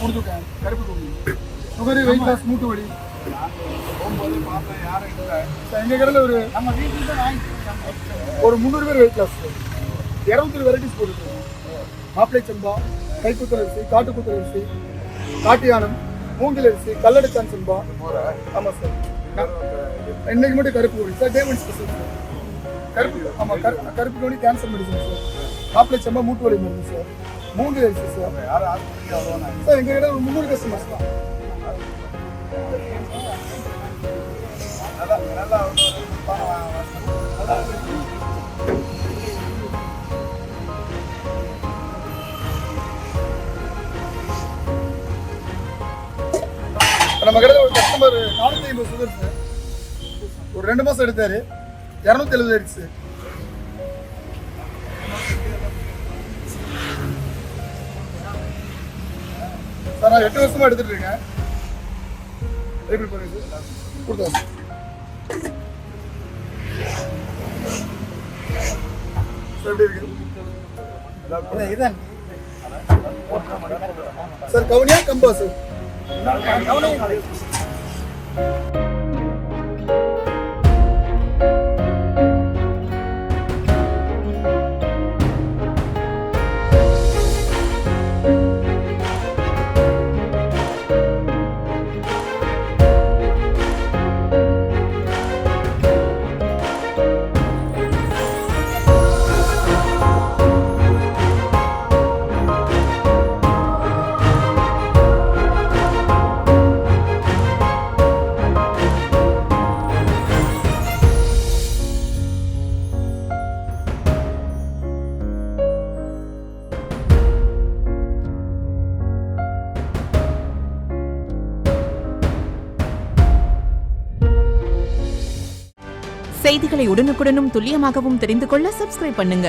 கொடுத்துருக்கேன். கருப்பு கோழி சுகரு, வெயிட் லாஸ், மூட்டு வலி போகும்போது பார்த்தேன் யாரும் இல்லை. எங்கள் கடையில் ஒரு நம்ம வீட்டில் தான் வாங்கிட்டு ஒரு 300 பேர் வெயிட் லாஸ் 200 வெரைட்டிஸ் போட்டுருக்கோம். மாப்பிளை சம்பா, கைக்குத்தல் அரிசி, காட்டுக்குத்தல் அரிசி, காட்டியானம், மூங்கில் அரிசி, கல்லடைச்சான் சம்பா. ஆமாம் சார். இன்னைக்கு மட்டும் கருப்பு கோழி சார், டேமண்ட் ஸ்பெஷல் சார். கருப்பு ஆமாம், கருப்பு கோழி கேன்சர் மெடிசன் சார். மாப்பிளை சம்பா மூட்டு வலி மருந்து சார். மூங்கில் அரிசி சார். யாரும் ஆஸ்பத்திரிக்கு அவ்வளோ சார் எங்கள் கிட்ட ஒரு 300 கஸ்டமர்ஸ் தான். நல்லா நல்லா நம்ம கடையில் ஒரு கஸ்டமர் 450 சுகர் சார். ஒரு 2 மாதம் எடுத்தாரு, 270 ஆயிடுச்சு சார். சார் நான் 8 வருஷமா எடுத்துட்டு இருக்கேன். எப்படி பண்ணுங்க சார்? கொடுத்தா சார். எப்படி இருக்கு இதான் சார்? கவுனியா கம்பா சார்? செய்திகளை உடனுக்குடனும் துல்லியமாகவும் தெரிந்து கொள்ள சப்ஸ்கிரைப் பண்ணுங்க.